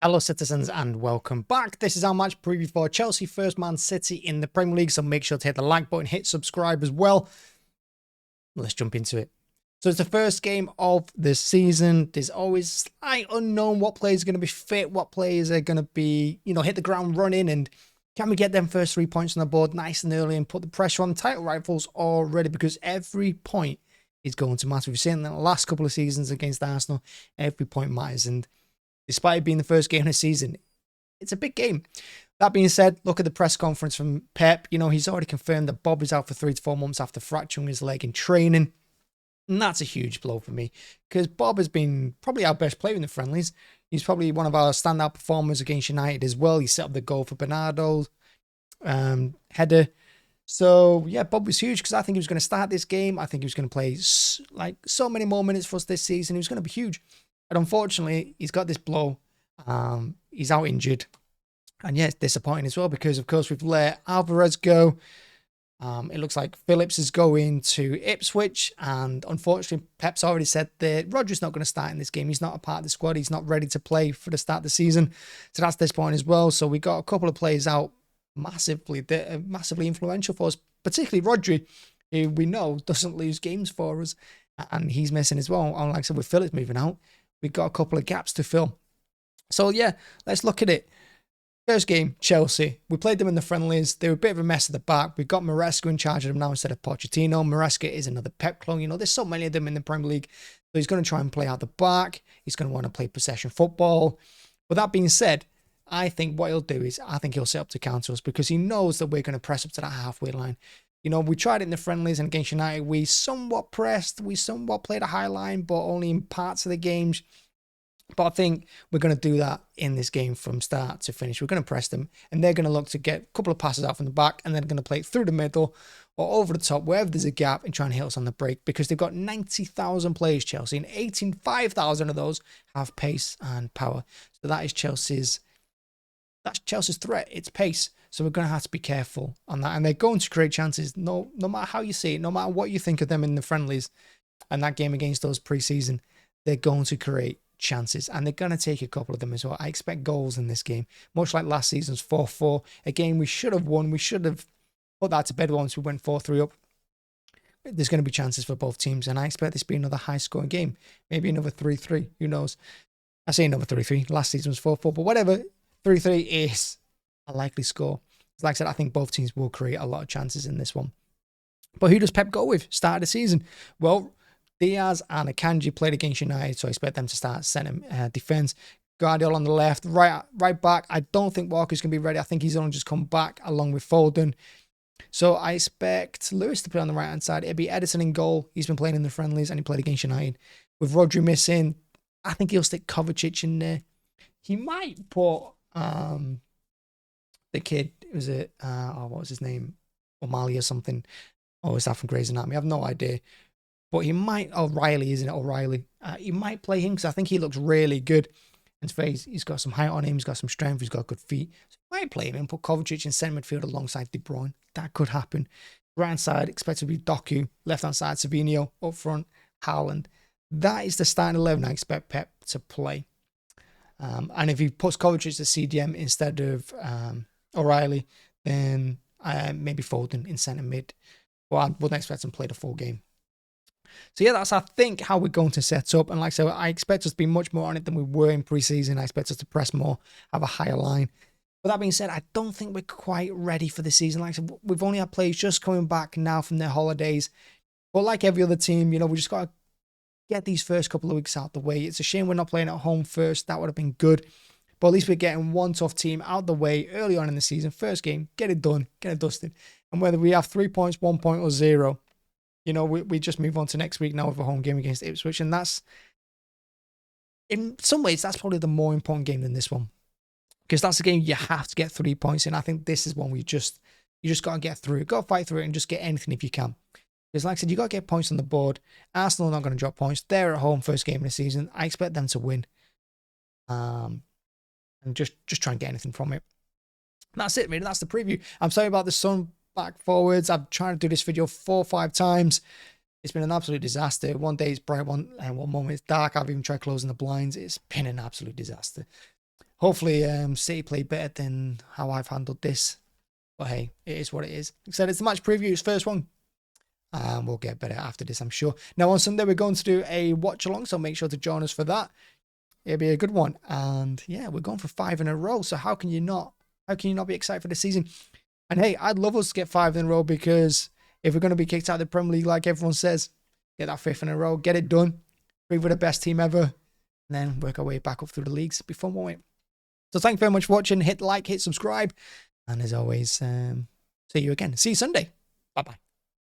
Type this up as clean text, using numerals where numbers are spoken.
Hello, citizens, and welcome back. This is our match preview for Chelsea first Man City in the Premier League, so make sure to hit the like button, hit subscribe as well. Let's jump into it. So it's the first game of the season. There's always slight unknown what players are going to be fit, what players are going to be, hit the ground running, and can we get them first 3 points on the board nice and early and put the pressure on the title rivals already, because every point is going to matter. We've seen in the last couple of seasons against Arsenal, every point matters, and despite it being the first game of the season, it's a big game. That being said, look at the press conference from Pep. He's already confirmed that Bob is out for 3 to 4 months after fracturing his leg in training. And that's a huge blow for me, because Bob has been probably our best player in the friendlies. He's probably one of our standout performers against United as well. He set up the goal for Bernardo's header. So, yeah, Bob was huge, because I think he was going to start this game. I think he was going to play so many more minutes for us this season. He was going to be huge. And unfortunately, he's got this blow. He's out injured. And yeah, it's disappointing as well, because, of course, we've let Alvarez go. It looks like Phillips is going to Ipswich. And unfortunately, Pep's already said that Rodri's not going to start in this game. He's not a part of the squad. He's not ready to play for the start of the season. So that's disappointing as well. So we got a couple of players out massively influential for us, particularly Rodri, who we know doesn't lose games for us. And he's missing as well. And like I said, with Phillips moving out, we've got a couple of gaps to fill. So, yeah, let's look at it. First game, Chelsea. We played them in the friendlies. They were a bit of a mess at the back. We've got Maresca in charge of them now instead of Pochettino. Maresca is another Pep clone. There's so many of them in the Premier League. So he's going to try and play out the back. He's going to want to play possession football. But that being said, I think what he'll do is he'll set up to counter us, because he knows that we're going to press up to that halfway line. We tried it in the friendlies, and against United, we somewhat pressed. We somewhat played a high line, but only in parts of the games. But I think we're going to do that in this game from start to finish. We're going to press them, and they're going to look to get a couple of passes out from the back, and then going to play it through the middle or over the top, wherever there's a gap, and try and hit us on the break, because they've got 90,000 players, Chelsea, and 85,000 of those have pace and power. So that is Chelsea's threat. It's pace. So we're going to have to be careful on that. And they're going to create chances, no matter how you see it, no matter what you think of them in the friendlies and that game against those pre-season, they're going to create chances, and they're going to take a couple of them as well. I expect goals in this game, much like last season's 4-4. A game we should have won. We should have put that to bed once we went 4-3 up. There's going to be chances for both teams, and I expect this to be another high-scoring game. Maybe another 3-3. Who knows? I say another 3-3. Last season was 4-4, but whatever. 3-3 is a likely score. Like I said, I think both teams will create a lot of chances in this one. But who does Pep go with start of the season? Well, Diaz and Akanji played against United, so I expect them to start centre defence. Guardiola on the left, right back. I don't think Walker's going to be ready. I think he's only just come back along with Foden. So I expect Lewis to play on the right-hand side. It'll be Edison in goal. He's been playing in the friendlies, and he played against United. With Rodri missing, I think he'll stick Kovacic in there. He might put the kid, what was his name? O'Malley or something. Or is that from Grey's Anatomy? I have no idea. But he might, O'Reilly, isn't it? O'Reilly. He might play him, because I think he looks really good. In his face, he's got some height on him. He's got some strength. He's got good feet. So he might play him and put Kovacic in centre midfield alongside De Bruyne. That could happen. Right hand side, expected to be Doku. Left hand side, Savinho. Up front, Haaland. That is the starting 11 I expect Pep to play. And if he puts Kovacic to CDM instead of O'Reilly, then maybe Foden in centre mid. Well, I wouldn't expect him to play the full game. So yeah, that's, I think, how we're going to set up. And like I said, I expect us to be much more on it than we were in pre-season. I expect us to press more, have a higher line. But that being said, I don't think we're quite ready for the season. Like I said, we've only had players just coming back now from their holidays. But like every other team, we just got to get these first couple of weeks out the way. It's a shame we're not playing at home first. That would have been good. But at least we're getting one tough team out the way early on in the season. First game, get it done, get it dusted. And whether we have 3 points, 1 point, or 0, we just move on to next week now with a home game against Ipswich. And that's, in some ways, that's probably the more important game than this one. Because that's a game you have to get 3 points in. I think this is one you just got to get through. Got to fight through it and just get anything if you can. Because like I said, you got to get points on the board. Arsenal are not going to drop points. They're at home first game of the season. I expect them to win. And just try and get anything from it. That's it, really. That's the preview. I'm sorry about the sun back forwards. I've tried to do this video 4 or 5 times. It's been an absolute disaster. One day it's bright, one moment it's dark. I've even tried closing the blinds. It's been an absolute disaster. Hopefully, City play better than how I've handled this. But hey, it is what it is. Like I said, it's the match preview. It's first one. We'll get better after this, I'm sure. Now, on Sunday, we're going to do a watch-along, so make sure to join us for that. It'll be a good one. And yeah, we're going for 5 in a row. So how can you not be excited for the season? And hey, I'd love us to get 5 in a row, because if we're going to be kicked out of the Premier League, like everyone says, get that 5th in a row, get it done. Be with the best team ever. And then work our way back up through the leagues. It'll be fun, won't it? So thank you very much for watching. Hit like, hit subscribe. And as always, see you again. See you Sunday. Bye-bye.